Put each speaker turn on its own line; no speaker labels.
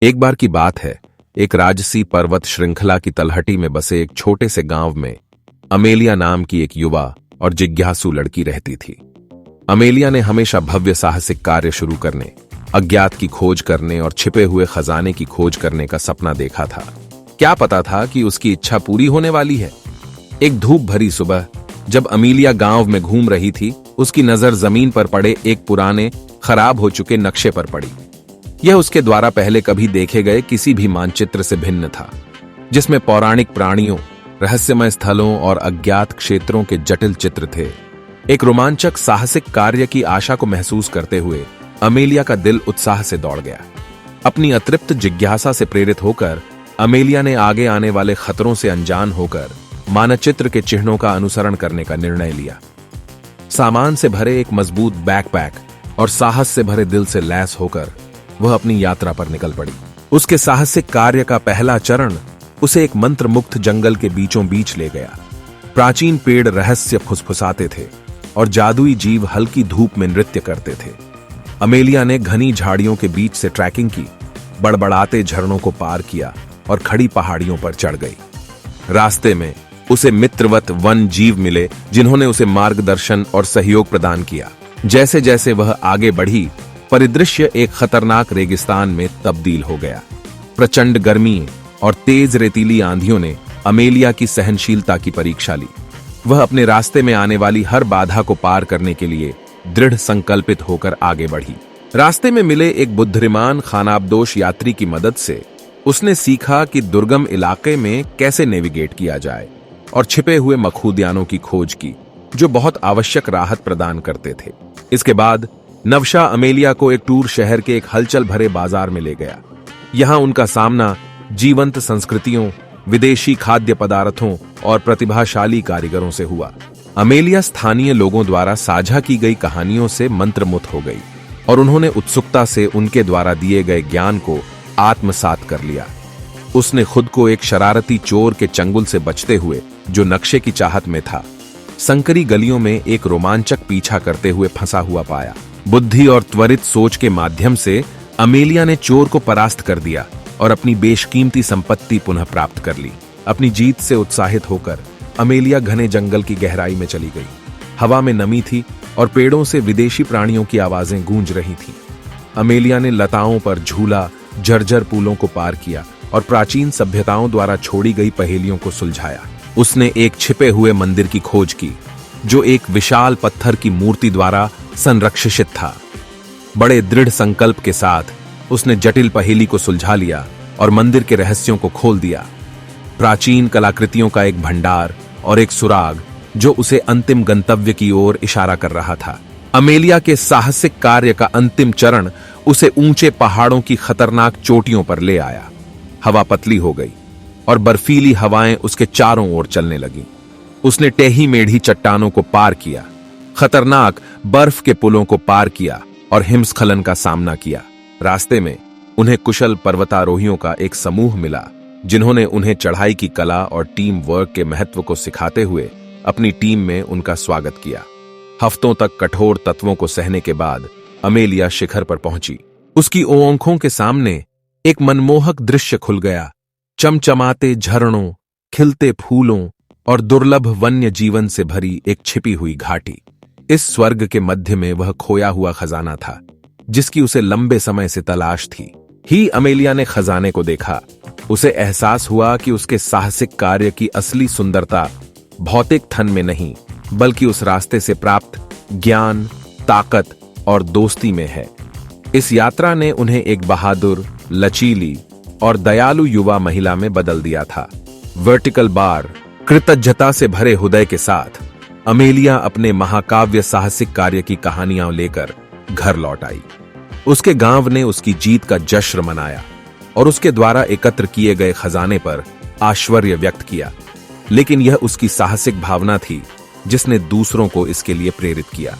एक बार की बात है, एक राजसी पर्वत श्रृंखला की तलहटी में बसे एक छोटे से गांव में अमेलिया नाम की एक युवा और जिज्ञासु लड़की रहती थी। अमेलिया ने हमेशा भव्य साहसिक कार्य शुरू करने, अज्ञात की खोज करने और छिपे हुए खजाने की खोज करने का सपना देखा था। क्या पता था कि उसकी इच्छा पूरी होने वाली है। एक धूप भरी सुबह जब अमेलिया गांव में घूम रही थी, उसकी नजर जमीन पर पड़े एक पुराने खराब हो चुके नक्शे पर पड़ी। यह उसके द्वारा पहले कभी देखे गए किसी भी मानचित्र से भिन्न था, जिसमें पौराणिक प्राणियों, रहस्यमय स्थलों और अज्ञात क्षेत्रों के जटिल चित्र थे। एक रोमांचक साहसिक कार्य की आशा को महसूस करते हुए अमेलिया का दिल उत्साह से दौड़ गया। अपनी अतृप्त जिज्ञासा से प्रेरित होकर अमेलिया ने आगे आने वाले खतरों से अनजान होकर मानचित्र के चिन्हों का अनुसरण करने का निर्णय लिया। सामान से भरे एक मजबूत बैकपैक और साहस से भरे दिल से लैस होकर वह अपनी यात्रा पर निकल पड़ी। उसके साहसिक कार्य का पहला चरण उसे एक मंत्रमुग्ध जंगल के बीचों बीच ले गया। प्राचीन पेड़ रहस्य फुसफुसाते थे और जादुई जीव हल्की धूप में नृत्य करते थे। अमेलिया ने घनी झाड़ियों के बीच से ट्रैकिंग की, बड़बड़ाते झरनों को पार किया और खड़ी पहाड़ियों पर चढ़ गई। रास्ते में उसे मित्रवत वन जीव मिले, जिन्होंने उसे मार्गदर्शन और सहयोग प्रदान किया। जैसे जैसे वह आगे बढ़ी, परिदृश्य एक खतरनाक रेगिस्तान में तब्दील हो गया। प्रचंड गर्मी और तेज रेतीली आंधियों ने अमेलिया की सहनशीलता की परीक्षा ली। वह अपने रास्ते में आने वाली हर बाधा को पार करने के लिए दृढ़ संकल्पित होकर आगे बढ़ी। रास्ते में मिले एक बुद्धिमान खानाबदोश यात्री की मदद से उसने सीखा कि दुर्गम इलाके में कैसे नेविगेट किया जाए और छिपे हुए मखूदियानों की खोज की, जो बहुत आवश्यक राहत प्रदान करते थे। इसके बाद नवशा अमेलिया को एक टूर शहर के एक हलचल भरे बाजार में ले गया। यहां उनका सामना जीवंत संस्कृतियों, विदेशी खाद्य पदार्थों और प्रतिभाशाली कारीगरों से हुआ। अमेलिया स्थानीय लोगों द्वारा साझा की गई कहानियों से मंत्रमुग्ध हो गई और उन्होंने उत्सुकता से उनके द्वारा दिए गए ज्ञान को आत्मसात कर लिया। उसने खुद को एक शरारती चोर के चंगुल से बचते हुए, जो नक्शे की चाहत में था, संकरी गलियों में एक रोमांचक पीछा करते हुए फंसा हुआ पाया। बुद्धि और त्वरित सोच के माध्यम से अमेलिया ने चोर को परास्त कर दिया और अपनी बेशकीमती संपत्ति पुनः प्राप्त कर ली। अपनी जीत से उत्साहित होकर अमेलिया घने जंगल की गहराई में चली गई। हवा में नमी थी और पेड़ों से विदेशी प्राणियों की आवाजें गूंज रही थीं। अमेलिया ने लताओं पर झूला, जर्जर पुलों को पार किया और प्राचीन सभ्यताओं द्वारा छोड़ी गई पहेलियों को सुलझाया। उसने एक छिपे हुए मंदिर की खोज की, जो एक विशाल पत्थर की मूर्ति द्वारा संरक्षित था। बड़े दृढ़ संकल्प के साथ उसने जटिल पहेली को सुलझा लिया और मंदिर के रहस्यों को खोल दिया। प्राचीन कलाकृतियों का एक भंडार और एक सुराग, जो उसे अंतिम गंतव्य की ओर इशारा कर रहा था। अमेलिया के साहसिक कार्य का अंतिम चरण उसे ऊंचे पहाड़ों की खतरनाक चोटियों पर ले आया। हवा पतली हो गई और बर्फीली हवाएं उसके चारों ओर चलने लगीं। उसने टेढ़ी मेढ़ी चट्टानों को पार किया, खतरनाक बर्फ के पुलों को पार किया और हिमस्खलन का सामना किया। रास्ते में उन्हें कुशल पर्वतारोहियों का एक समूह मिला, जिन्होंने उन्हें चढ़ाई की कला और टीम वर्क के महत्व को सिखाते हुए अपनी टीम में उनका स्वागत किया। हफ्तों तक कठोर तत्वों को सहने के बाद अमेलिया शिखर पर पहुंची। उसकी आंखों के सामने एक मनमोहक दृश्य खुल गया। चमचमाते झरनों, खिलते फूलों और दुर्लभ वन्य जीवन से भरी एक छिपी हुई घाटी। इस स्वर्ग के मध्य में वह खोया हुआ खजाना था, जिसकी उसे लंबे समय से तलाश थी। ही अमेलिया ने खजाने को देखा। उसे एहसास हुआ कि उसके साहसिक कार्य की असली सुंदरता भौतिक धन में नहीं, बल्कि उस रास्ते से प्राप्त ज्ञान, ताकत और दोस्ती में है। इस यात्रा ने उन्हें एक बहादुर, लचीली और दयालु युवा महिला में बदल दिया था। वर्टिकल बार, कृतज्ञता से भरे हृदय के साथ अमेलिया अपने महाकाव्य साहसिक कार्य की कहानियां लेकर घर लौट आई। उसके गांव ने उसकी जीत का जश्न मनाया और उसके द्वारा एकत्र किए गए खजाने पर आश्चर्य व्यक्त किया। लेकिन यह उसकी साहसिक भावना थी जिसने दूसरों को इसके लिए प्रेरित किया।